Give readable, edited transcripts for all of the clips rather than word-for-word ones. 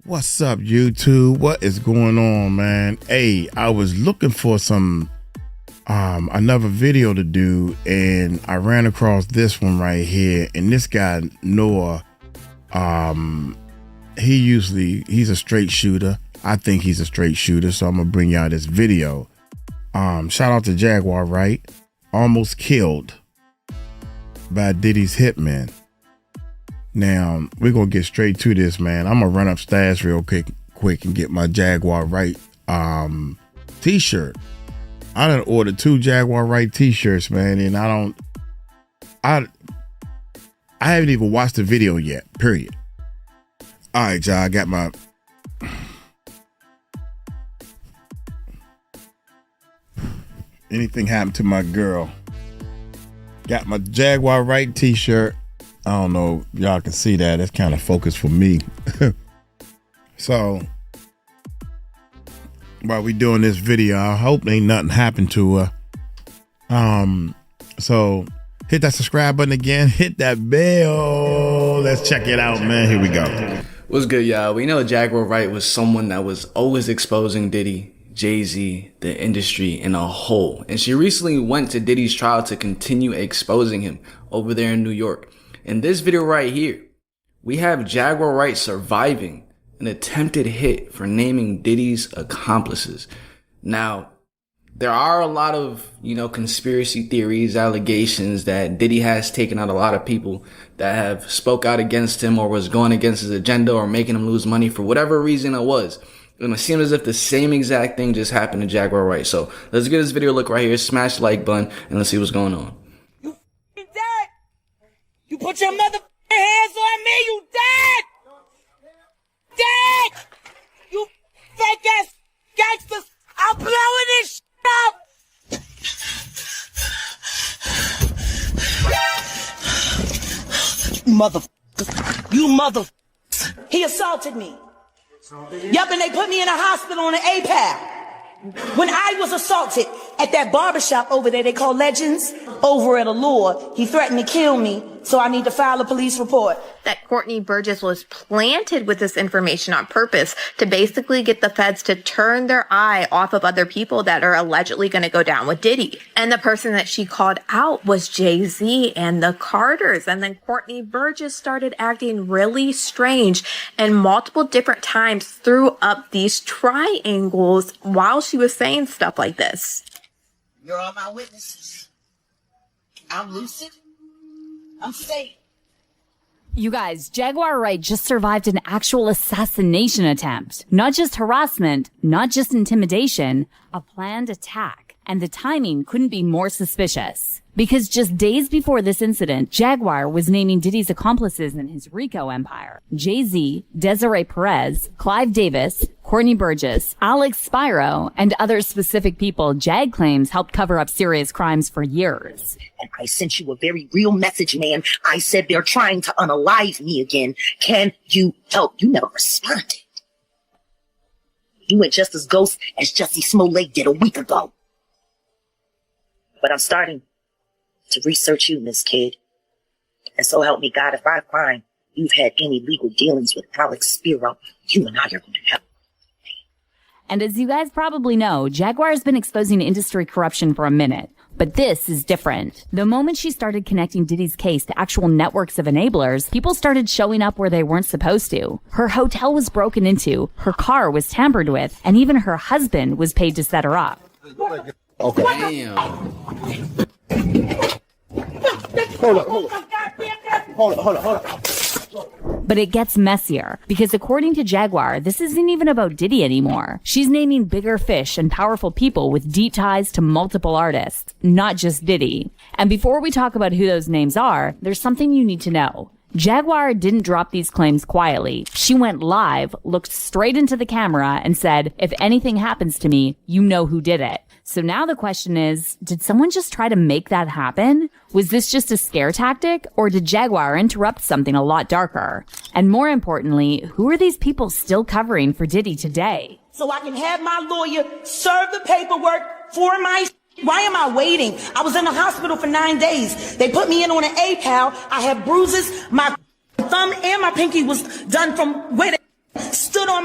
What's up, YouTube? What is going on, man? Hey, I was looking for some another video to do, and I ran across this one right here. And this guy Noah, he's a straight shooter. I think he's a straight shooter, so I'm gonna bring y'all this video. Shout out to Jaguar Wright, almost killed by Diddy's hitman. Now, we're going to get straight to this, man. I'm going to run upstairs real quick and get my Jaguar Wright t-shirt. I done ordered 2 Jaguar Wright t-shirts, man, and I haven't even watched the video yet, period. All right, y'all, I got my... Anything happened to my girl. Got my Jaguar Wright t-shirt. I don't know if y'all can see that. It's kind of focused for me. So while we doing this video, I hope ain't nothing happened to her. So hit that subscribe button again. Hit that bell. Let's check it out, man. Here we go. What's good, y'all? We know Jaguar Wright was someone that was always exposing Diddy, Jay-Z, the industry in a whole. And she recently went to Diddy's trial to continue exposing him over there in New York. In this video right here, we have Jaguar Wright surviving an attempted hit for naming Diddy's accomplices. Now, there are a lot of, conspiracy theories, allegations that Diddy has taken out a lot of people that have spoke out against him or was going against his agenda or making him lose money for whatever reason it was. And it seems as if the same exact thing just happened to Jaguar Wright. So let's give this video a look right here. Smash the like button and let's see what's going on. You put your mother hands on me, you dead! Dead! You fake ass gangsters! I'm blowing this shit up! You mother... He assaulted me. Yup, and they put me in a hospital on an APAL. When I was assaulted at that barbershop over there, they call Legends, over at Allure, he threatened to kill me, so I need to file a police report. That Courtney Burgess was planted with this information on purpose to basically get the feds to turn their eye off of other people that are allegedly going to go down with Diddy. And the person that she called out was Jay-Z and the Carters. And then Courtney Burgess started acting really strange and multiple different times threw up these triangles while she was saying stuff like this. You're all my witnesses. I'm lucid. I'm safe. You guys, Jaguar Wright just survived an actual assassination attempt. Not just harassment, not just intimidation, a planned attack. And the timing couldn't be more suspicious. Because just days before this incident, Jaguar was naming Diddy's accomplices in his RICO empire. Jay-Z, Desiree Perez, Clive Davis, Courtney Burgess, Alex Spiro, and other specific people Jag claims helped cover up serious crimes for years. And I sent you a very real message, man. I said they're trying to unalive me again. Can you help? You never responded. You went just as ghost as Jussie Smollett did a week ago. But I'm starting to research you, Miss Kid. And so help me God, if I find you've had any legal dealings with Alex Spiro, you and I are going to help. And as you guys probably know, Jaguar has been exposing industry corruption for a minute. But this is different. The moment she started connecting Diddy's case to actual networks of enablers, people started showing up where they weren't supposed to. Her hotel was broken into, her car was tampered with, and even her husband was paid to set her up. Okay. Damn. Hold on. But it gets messier, because according to Jaguar, this isn't even about Diddy anymore. She's naming bigger fish and powerful people with deep ties to multiple artists, not just Diddy. And before we talk about who those names are, there's something you need to know. Jaguar didn't drop these claims quietly. She went live, looked straight into the camera, and said, if anything happens to me, you know who did it. So now the question is, did someone just try to make that happen? Was this just a scare tactic, or did Jaguar interrupt something a lot darker? And more importantly, who are these people still covering for Diddy today? So I can have my lawyer serve the paperwork for my... Why am I waiting? I was in the hospital for 9 days. They put me in on an APAL. I had bruises. My thumb and my pinky was done from where they stood on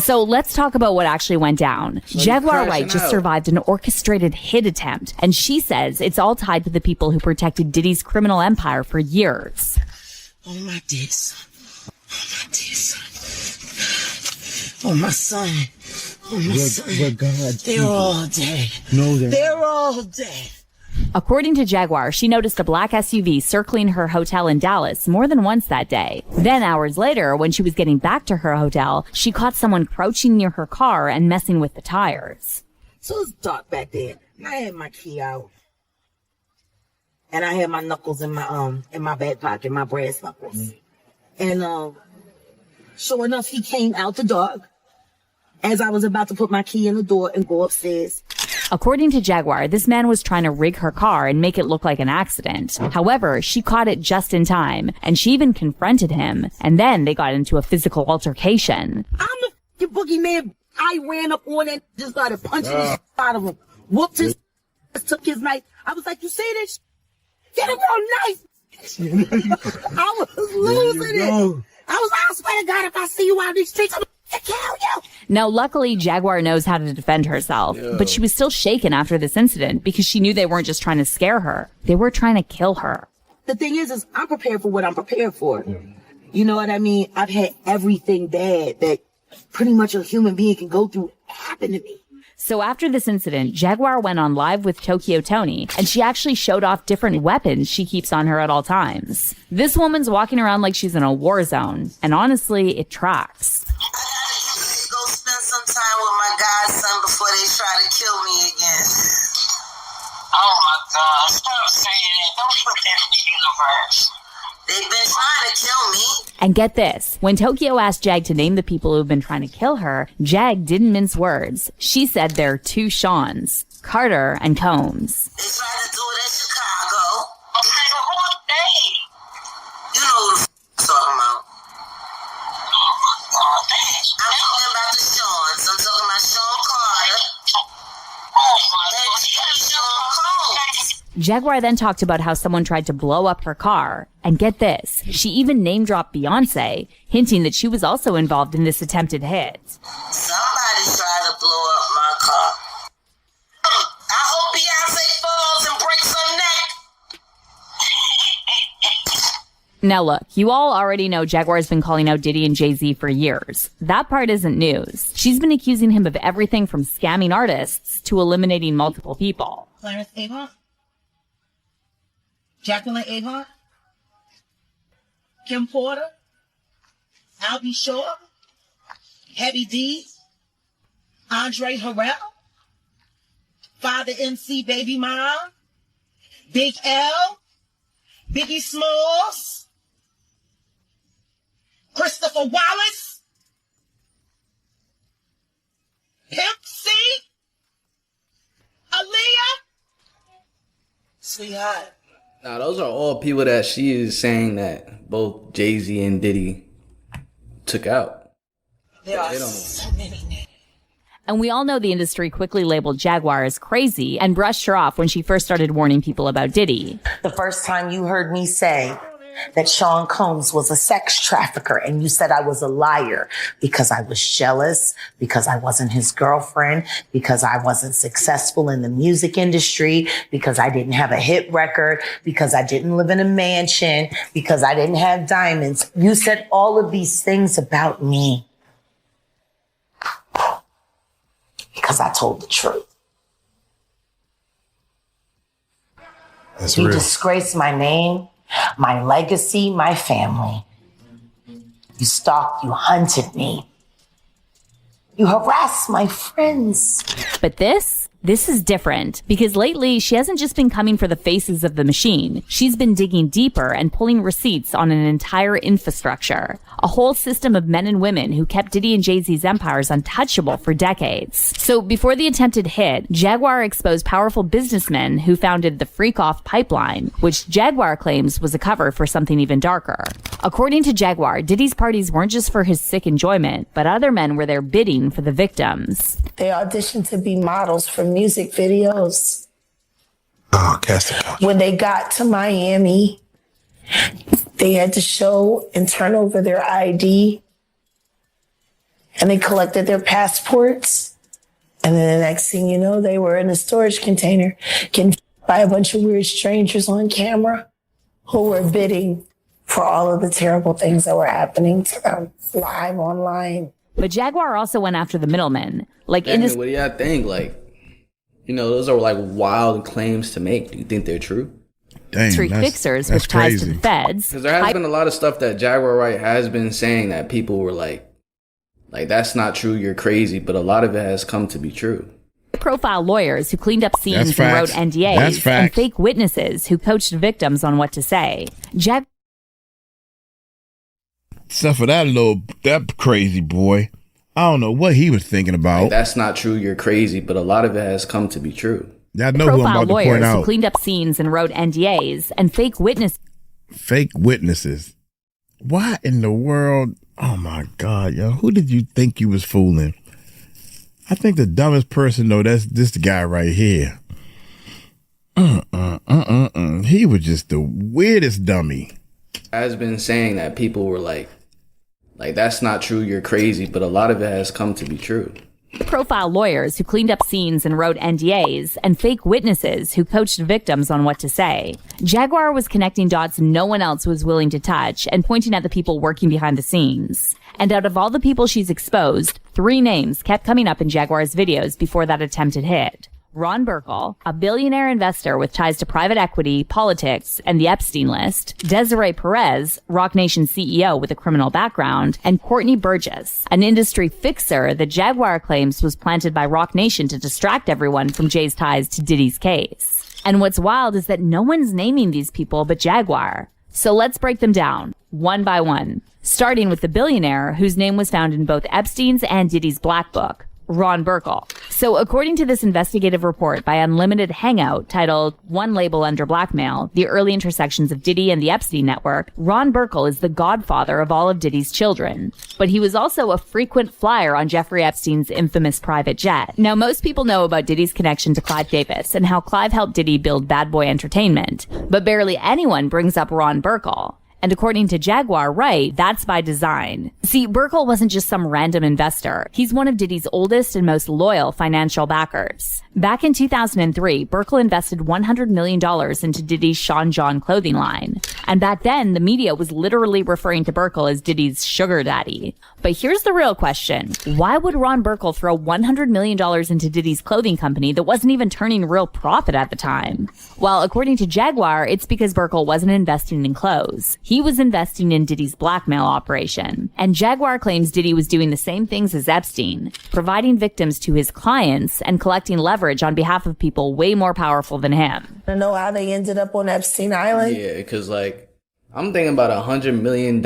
So let's talk about what actually went down. Jaguar Wright just survived an orchestrated hit attempt, and she says it's all tied to the people who protected Diddy's criminal empire for years. Oh, my dear son. Oh, my dear son. Oh, my son. Oh, my son. God. They're all dead. No, they're all dead. According to Jaguar, she noticed a black SUV circling her hotel in Dallas more than once that day. Then hours later, when she was getting back to her hotel, she caught someone crouching near her car and messing with the tires. So it's dark back there. I had my key out. And I had my knuckles in my back pocket, my brass knuckles. And sure enough, he came out the dark as I was about to put my key in the door and go upstairs. According to Jaguar, this man was trying to rig her car and make it look like an accident. However, she caught it just in time, and she even confronted him, and then they got into a physical altercation. I'm the boogeyman. I ran up on it, just started punching the shit out of him. Whooped his took his knife. I was like, you see this? Get a real knife. I was losing it. I swear to God, if I see you out in these streets, I'm gonna kill you. Now, luckily, Jaguar knows how to defend herself, but she was still shaken after this incident because she knew they weren't just trying to scare her. They were trying to kill her. The thing is I'm prepared for what I'm prepared for. You know what I mean? I've had everything bad that pretty much a human being can go through happen to me. So after this incident, Jaguar went on live with Tokyo Tony, and she actually showed off different weapons she keeps on her at all times. This woman's walking around like she's in a war zone, and honestly, it tracks. Go spend some time with my godson before they try to kill me again. Oh my God, stop saying it. Don't put that in the universe. They've been trying to kill me. And get this, when Tokyo asked Jag to name the people who've been trying to kill her, Jag didn't mince words. She said there are two Seans, Carter and Combs. They tried to do it in Chicago. Okay, but who are they? You know who the I'm talking about. Oh my God. I'm talking about the Seans. I'm talking about Sean Carter. Oh my God. Sean Combs. Jaguar then talked about how someone tried to blow up her car. And get this, she even name-dropped Beyoncé, hinting that she was also involved in this attempted hit. Somebody tried to blow up my car. I hope Beyoncé falls and breaks her neck. Now look, you all already know Jaguar's been calling out Diddy and Jay-Z for years. That part isn't news. She's been accusing him of everything from scamming artists to eliminating multiple people. Clarence Avon? Jacqueline Avon? Kim Porter? Albie Shore? Heavy D? Andre Harrell? Father MC Baby Mom? Big L? Biggie Smalls? Christopher Wallace? Pimp C? Aaliyah? Sweetheart. Now, those are all people that she is saying that both Jay-Z and Diddy took out. There are so many names. And we all know the industry quickly labeled Jaguar as crazy and brushed her off when she first started warning people about Diddy. The first time you heard me say that Sean Combs was a sex trafficker and you said I was a liar because I was jealous, because I wasn't his girlfriend, because I wasn't successful in the music industry, because I didn't have a hit record, because I didn't live in a mansion, because I didn't have diamonds. You said all of these things about me because I told the truth. That's You real. disgraced my name, my legacy, my family. You stalked, you hunted me. You harassed my friends. But this is different because lately she hasn't just been coming for the faces of the machine. She's been digging deeper and pulling receipts on an entire infrastructure, a whole system of men and women who kept Diddy and Jay-Z's empires untouchable for decades. So before the attempted hit, Jaguar exposed powerful businessmen who founded the Freak-Off Pipeline, which Jaguar claims was a cover for something even darker. According to Jaguar, Diddy's parties weren't just for his sick enjoyment, but other men were there bidding for the victims. They auditioned to be models for music videos. Oh, casting couch. When they got to Miami, they had to show and turn over their ID. and they collected their passports. And then the next thing you know, they were in a storage container, getting by a bunch of weird strangers on camera who were bidding for all of the terrible things that were happening to them live online. But Jaguar also went after the middlemen. What do y'all think? Those are like wild claims to make. Do you think they're true? Dang, Street fixers with ties to the feds. Because there has been a lot of stuff that Jaguar Wright has been saying that people were like, that's not true, you're crazy. But a lot of it has come to be true. Profile lawyers who cleaned up scenes and wrote NDAs, and fake witnesses who coached victims on what to say. Except for that crazy boy. I don't know what he was thinking about. That's not true, you're crazy. But a lot of it has come to be true. I know who I'm about to point out. Who cleaned up scenes and wrote NDAs, and fake witnesses. Fake witnesses. Why in the world? Oh my God, yo. Who did you think you was fooling? I think the dumbest person, though, that's this guy right here. He was just the weirdest dummy. Has been saying that people were like, that's not true, you're crazy. But a lot of it has come to be true. Profile lawyers who cleaned up scenes and wrote NDAs, and fake witnesses who coached victims on what to say. Jaguar was connecting dots no one else was willing to touch and pointing at the people working behind the scenes. And out of all the people she's exposed, 3 names kept coming up in Jaguar's videos before that attempted hit. Ron Burkle, a billionaire investor with ties to private equity, politics, and the Epstein list, Desiree Perez, Roc Nation CEO with a criminal background, and Courtney Burgess, an industry fixer that Jaguar claims was planted by Roc Nation to distract everyone from Jay's ties to Diddy's case. And what's wild is that no one's naming these people but Jaguar. So let's break them down, one by one, starting with the billionaire whose name was found in both Epstein's and Diddy's Black Book, Ron Burkle. So according to this investigative report by Unlimited Hangout titled One Label Under Blackmail, the early intersections of Diddy and the Epstein network, Ron Burkle is the godfather of all of Diddy's children. But he was also a frequent flyer on Jeffrey Epstein's infamous private jet. Now, most people know about Diddy's connection to Clive Davis and how Clive helped Diddy build Bad Boy Entertainment, but barely anyone brings up Ron Burkle. And according to Jaguar Wright, that's by design. See, Burkle wasn't just some random investor. He's one of Diddy's oldest and most loyal financial backers. Back in 2003, Burkle invested $100 million into Diddy's Sean John clothing line. And back then, the media was literally referring to Burkle as Diddy's sugar daddy. But here's the real question. Why would Ron Burkle throw $100 million into Diddy's clothing company that wasn't even turning real profit at the time? Well, according to Jaguar, it's because Burkle wasn't investing in clothes. He was investing in Diddy's blackmail operation. And Jaguar claims Diddy was doing the same things as Epstein, providing victims to his clients and collecting leverage on behalf of people way more powerful than him. I know how they ended up on Epstein Island. Yeah, because I'm thinking about $100 million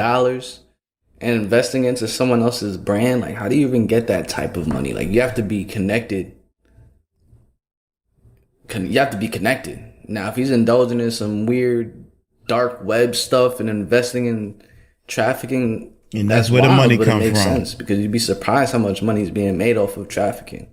and investing into someone else's brand. How do you even get that type of money? You have to be connected. You have to be connected. Now, if he's indulging in some weird dark web stuff and investing in trafficking, and that's where the money comes from. It makes sense, because you'd be surprised how much money is being made off of trafficking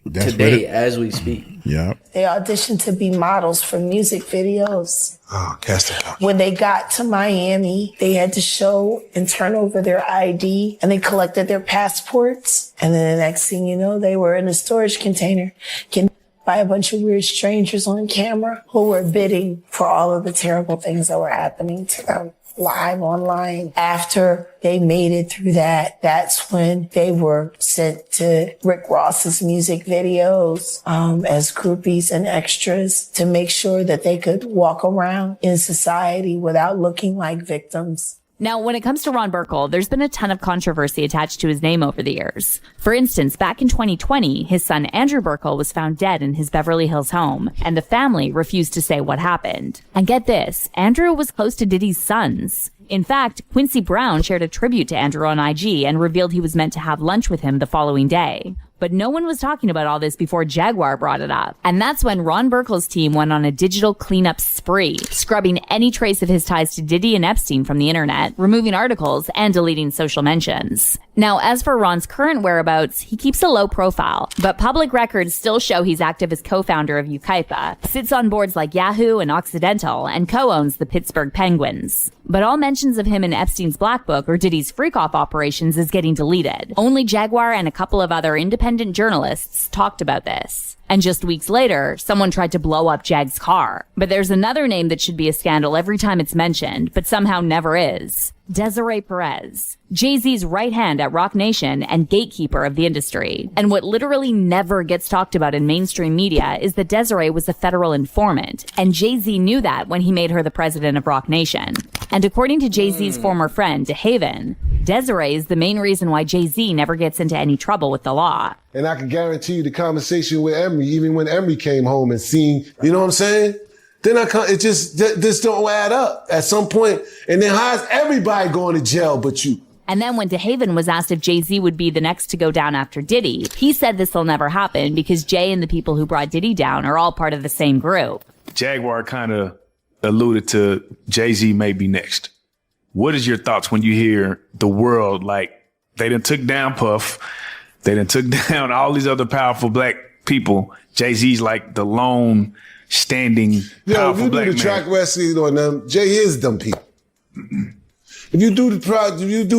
today as we speak. Yeah. They auditioned to be models for music videos. Oh, casting couch. When they got to Miami, they had to show and turn over their ID, and they collected their passports. And then the next thing you know, they were in a storage container getting by a bunch of weird strangers on camera who were bidding for all of the terrible things that were happening to them live online. After they made it through that, that's when they were sent to Rick Ross's music videos as groupies and extras to make sure that they could walk around in society without looking like victims. Now, when it comes to Ron Burkle, there's been a ton of controversy attached to his name over the years. For instance, back in 2020, his son Andrew Burkle was found dead in his Beverly Hills home, and the family refused to say what happened. And get this, Andrew was close to Diddy's sons. In fact, Quincy Brown shared a tribute to Andrew on IG and revealed he was meant to have lunch with him the following day. But no one was talking about all this before Jaguar brought it up. And that's when Ron Burkle's team went on a digital cleanup spree, scrubbing any trace of his ties to Diddy and Epstein from the internet, removing articles, and deleting social mentions. Now, as for Ron's current whereabouts, he keeps a low profile, but public records still show he's active as co-founder of Ukaipa, sits on boards like Yahoo and Occidental, and co-owns the Pittsburgh Penguins. But all mentions of him in Epstein's Black Book or Diddy's freak-off operations is getting deleted. Only Jaguar and a couple of other independent journalists talked about this. And just weeks later, someone tried to blow up Jag's car. But there's another name that should be a scandal every time it's mentioned, but somehow never is. Desiree Perez, Jay-Z's right hand at Roc Nation and gatekeeper of the industry. And what literally never gets talked about in mainstream media is that Desiree was a federal informant, and Jay-Z knew that when he made her the president of Roc Nation. And according to Jay-Z's former friend, DeHaven, Desiree is the main reason why Jay-Z never gets into any trouble with the law. And I can guarantee you the conversation with Emery, even when Emery came home and seen, you know what I'm saying? Then it just don't add up at some point. And then how's everybody going to jail but you? And then when DeHaven was asked if Jay-Z would be the next to go down after Diddy, he said this will never happen because Jay and the people who brought Diddy down are all part of the same group. Jaguar kind of alluded to Jay-Z may be next. What is your thoughts when you hear the world, like, they done took down Puff, they done took down all these other powerful black people. Jay-Z's like the lone standing powerful black man. If you do the track wrestling on them, Jay is them people. If you do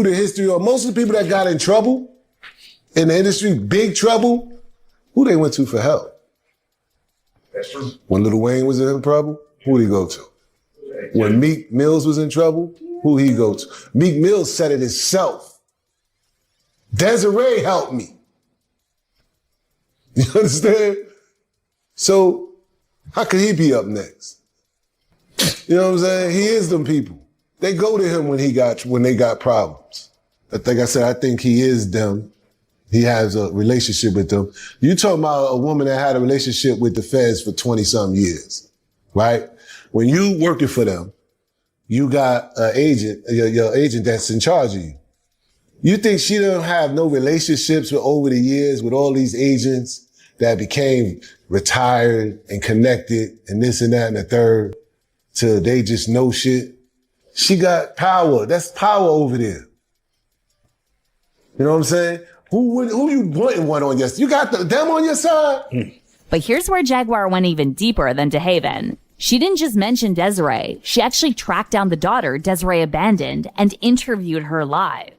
the history of most of the people that got in trouble in the industry, big trouble, who they went to for help? That's true. When Lil Wayne was in trouble, who did he go to? When Meek Mills was in trouble, who he go to? Meek Mills said it himself. Desiree helped me. You understand? So how could he be up next? You know what I'm saying? He is them people. They go to him when they got problems. Like I said, I think he is them. He has a relationship with them. You talking about a woman that had a relationship with the feds for 20-something years, right? When you working for them, you got an agent, your agent that's in charge of you. You think she don't have no relationships with over the years with all these agents that became retired and connected and this and that and the third till they just know shit? She got power. That's power over there. You know what I'm saying? Who you wanting one on your side? You got them on your side? But here's where Jaguar went even deeper than DeHaven. She didn't just mention Desiree. She actually tracked down the daughter Desiree abandoned and interviewed her live.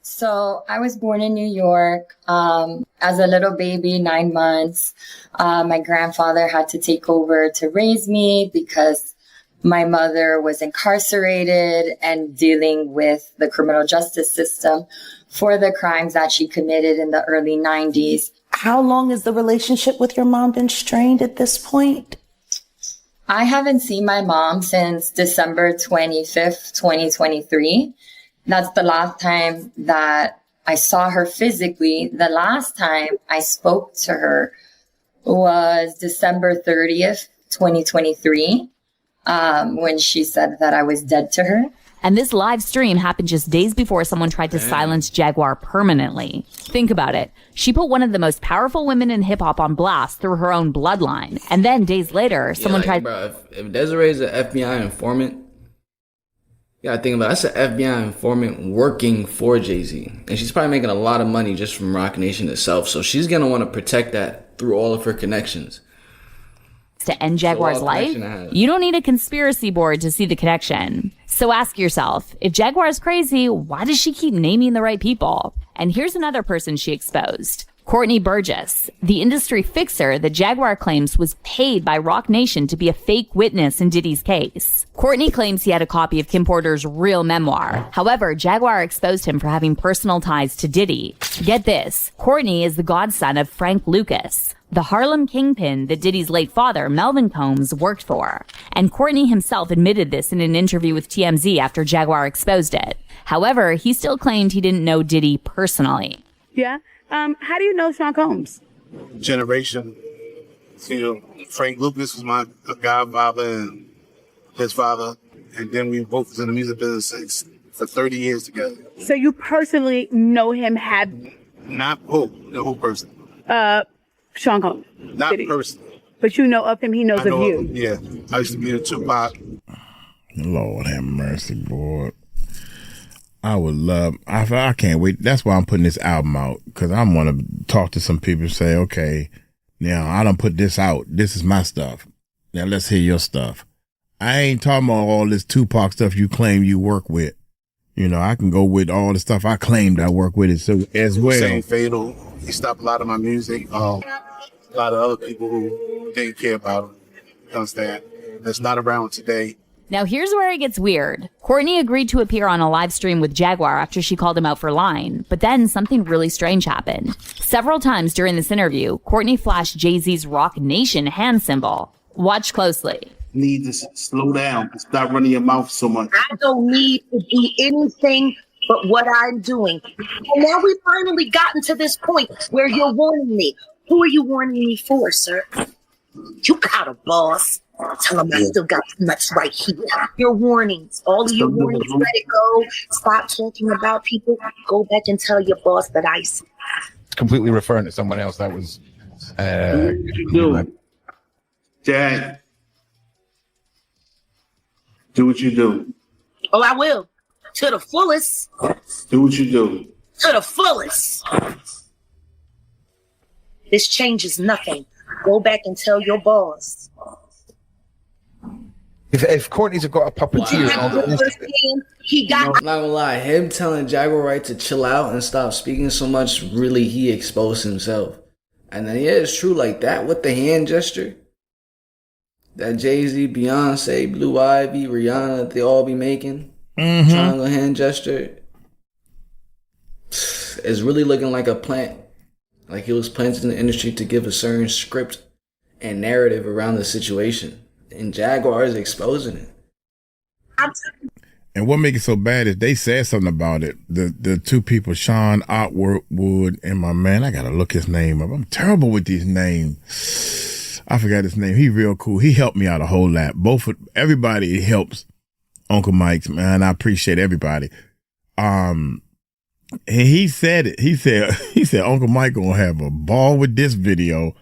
So I was born in New York as a little baby, 9 months. My grandfather had to take over to raise me because my mother was incarcerated and dealing with the criminal justice system for the crimes that she committed in the early 90s. How long has the relationship with your mom been strained at this point? I haven't seen my mom since December 25th, 2023. That's the last time that I saw her physically. The last time I spoke to her was December 30th, 2023, when she said that I was dead to her. And this live stream happened just days before someone tried to silence Jaguar permanently. Think about it. She put one of the most powerful women in hip-hop on blast through her own bloodline. And then days later, someone tried... Bro, if Desiree is an FBI informant, you gotta think about it. That's an FBI informant working for Jay-Z. And she's probably making a lot of money just from Roc Nation itself. So she's gonna want to protect that through all of her connections. To end Jaguar's life? You don't need a conspiracy board to see the connection. So ask yourself, if Jaguar's crazy, why does she keep naming the right people? And here's another person she exposed. Courtney Burgess, the industry fixer that Jaguar claims was paid by Roc Nation to be a fake witness in Diddy's case. Courtney claims he had a copy of Kim Porter's real memoir. However, Jaguar exposed him for having personal ties to Diddy. Get this, Courtney is the godson of Frank Lucas, the Harlem kingpin that Diddy's late father, Melvin Combs, worked for. And Courtney himself admitted this in an interview with TMZ after Jaguar exposed it. However, he still claimed he didn't know Diddy personally. Yeah? How do you know Sean Combs? Generation. You know, Frank Lucas was my godfather and his father. And then we both was in the music business for 30 years together. So you personally know him, Not the whole person. Sean Combs. Not personally. But you know of him, he knows of you. Yeah. I used to be in Tupac. Lord have mercy, boy. I would love, I can't wait. That's why I'm putting this album out, because I want to talk to some people and say, okay, now I done put this out. This is my stuff. Now let's hear your stuff. I ain't talking about all this Tupac stuff you claim you work with. You know, I can go with all the stuff I claimed I work with it so as well. Saying Fatal, he stopped a lot of my music. A lot of other people who didn't care about him. You understand? That's not around today. Now here's where it gets weird. Courtney agreed to appear on a live stream with Jaguar after she called him out for lying, but then something really strange happened. Several times during this interview, Courtney flashed Jay-Z's Rock Nation hand symbol. Watch closely. Need to slow down. Stop running your mouth so much. I don't need to be anything but what I'm doing. And now we've finally gotten to this point where you're warning me. Who are you warning me for, sir? You got a boss. Tell him I still got nuts right here. Your warnings, all of your warnings, let it go. Stop talking about people. Go back and tell your boss that I see. Completely referring to someone else. That was. Dad, do what you do. Oh, I will. To the fullest. Do what you do. To the fullest. This changes nothing. Go back and tell your boss. If Courtney's got a puppeteer, I'm not gonna lie, him telling Jaguar Wright to chill out and stop speaking so much, really, he exposed himself. And then, yeah, it's true, like that with the hand gesture. That Jay-Z, Beyonce, Blue Ivy, Rihanna, they all be making. Triangle hand gesture. It's really looking like a plant. Like he was planted in the industry to give a certain script and narrative around the situation. And Jaguar is exposing it. And what makes it so bad is they said something about it. The two people, Sean Otwood and my man, I gotta look his name up. I'm terrible with these names. I forgot his name. He real cool. He helped me out a whole lot. Everybody helps Uncle Mike's, man. I appreciate everybody. And he said it. He said Uncle Mike gonna have a ball with this video.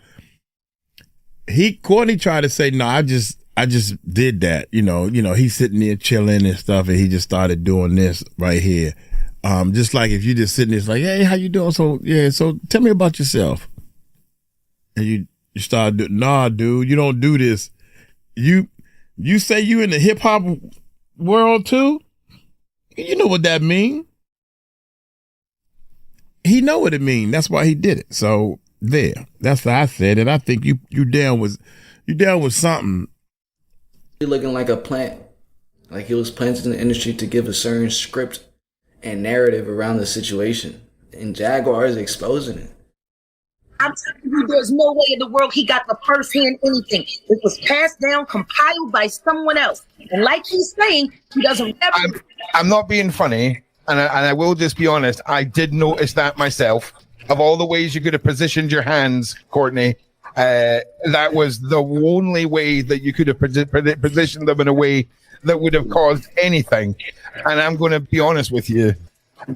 Courtney tried to say, no, I just did that. You know, he's sitting there chilling and stuff, and he just started doing this right here. Just like if you just sitting there, it's like, hey, how you doing? So tell me about yourself. And you start doing, nah, dude, you don't do this. You say you in the hip hop world too? You know what that mean? He know what it mean. That's why he did it. So there. That's what I said. And I think you down with something. Looking like a plant. Like he was planted in the industry to give a certain script and narrative around the situation. And Jaguar is exposing it. I'm telling you, there's no way in the world he got the first-hand anything. It was passed down, compiled by someone else. And like he's saying, he doesn't ever... I'm not being funny, and I will just be honest. I did notice that myself. Of all the ways you could have positioned your hands, Courtney, that was the only way that you could have positioned them in a way that would have caused anything. And I'm going to be honest with you.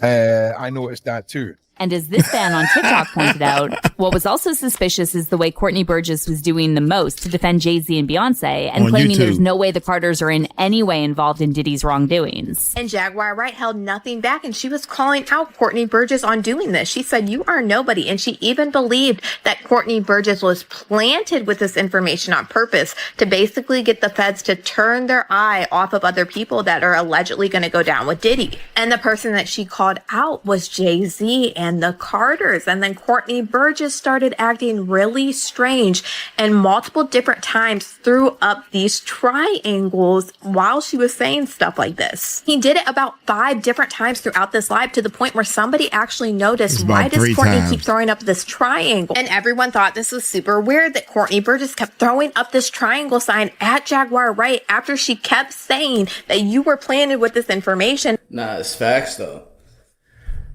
I noticed that too. And as this fan on TikTok pointed out, what was also suspicious is the way Courtney Burgess was doing the most to defend Jay-Z and Beyonce and claiming there's no way the Carters are in any way involved in Diddy's wrongdoings. And Jaguar Wright held nothing back, and she was calling out Courtney Burgess on doing this. She said, you are nobody. And she even believed that Courtney Burgess was planted with this information on purpose to basically get the feds to turn their eye off of other people that are allegedly going to go down with Diddy. And the person that she called out was Jay-Z and the Carters. And then Courtney Burgess started acting really strange and multiple different times threw up these triangles while she was saying stuff like this. He did it about 5 different times throughout this live to the point where somebody actually noticed, why does Courtney keep throwing up this triangle? And everyone thought this was super weird that Courtney Burgess kept throwing up this triangle sign at Jaguar Wright after she kept saying that you were planted with this information. Nah, it's facts though.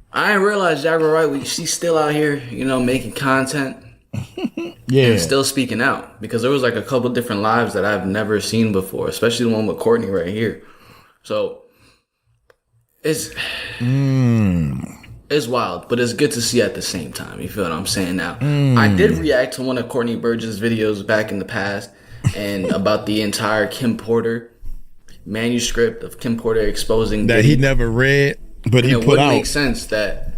I didn't realize Jaguar Wright, she's still out here, making content. Yeah. And still speaking out. Because there was like a couple different lives that I've never seen before, especially the one with Courtney right here. So it's wild, but it's good to see at the same time. You feel what I'm saying now? I did react to one of Courtney Burgess' videos back in the past and about the entire Kim Porter manuscript of Kim Porter exposing that Diddy. He never read. But he put out. It wouldn't make sense that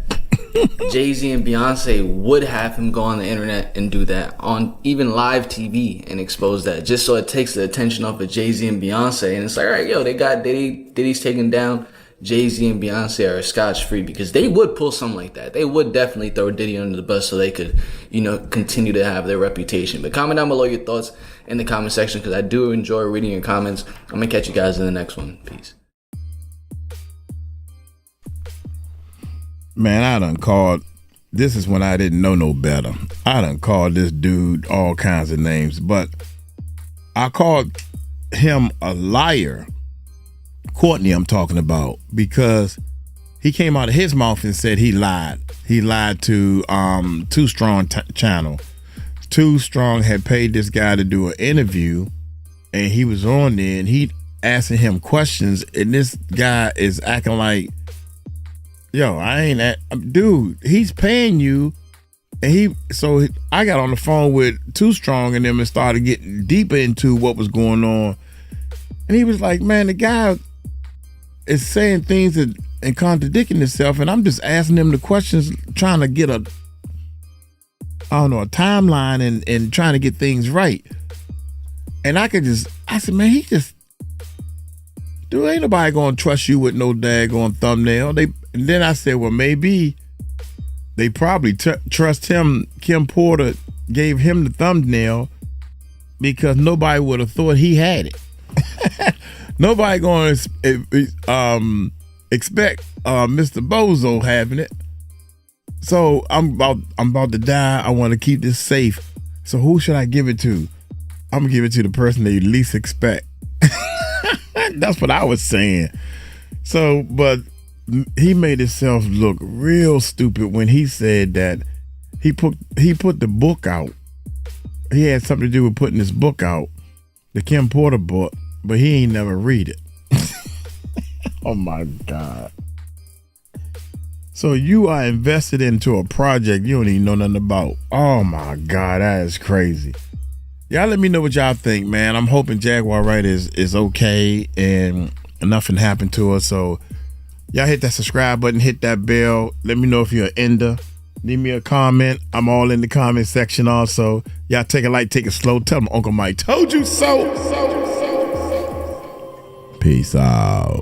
Jay-Z and Beyonce would have him go on the internet and do that on even live TV and expose that, just so it takes the attention off of Jay-Z and Beyonce. And it's like, all right, yo, they got Diddy's taken down. Jay-Z and Beyonce are scotch-free, because they would pull something like that. They would definitely throw Diddy under the bus so they could, continue to have their reputation. But comment down below your thoughts in the comment section, because I do enjoy reading your comments. I'm going to catch you guys in the next one. Peace. Man, I done called, this is when I didn't know no better. I done called this dude all kinds of names, but I called him a liar. Courtney I'm talking about, because he came out of his mouth and said he lied. He lied to Too Strong channel. Too Strong had paid this guy to do an interview, and he was on there and he asking him questions, and this guy is acting like, yo, I ain't that dude. He's paying you, and I got on the phone with Too Strong and them and started getting deeper into what was going on, and he was like, man, the guy is saying things and contradicting himself, and I'm just asking him the questions, trying to get a timeline and trying to get things right. And I said, man, dude, ain't nobody gonna trust you with no daggone thumbnail. And then I said, well, maybe they probably trust him. Kim Porter gave him the thumbnail because nobody would have thought he had it. Nobody gonna expect Mr. Bozo having it. So I'm about to die. I want to keep this safe. So who should I give it to? I'm gonna give it to the person they least expect. That's what I was saying. So, but he made himself look real stupid when he said that he put the book out. He had something to do with putting his book out, the Kim Porter book, but he ain't never read it. Oh my God. So you are invested into a project you don't even know nothing about. Oh my God, that is crazy. Y'all let me know what y'all think, man. I'm hoping Jaguar Wright is okay and nothing happened to her. So y'all hit that subscribe button, hit that bell. Let me know if you're an ender. Leave me a comment. I'm all in the comment section also. Y'all take it light, take it slow. Tell them Uncle Mike told you so. Peace out.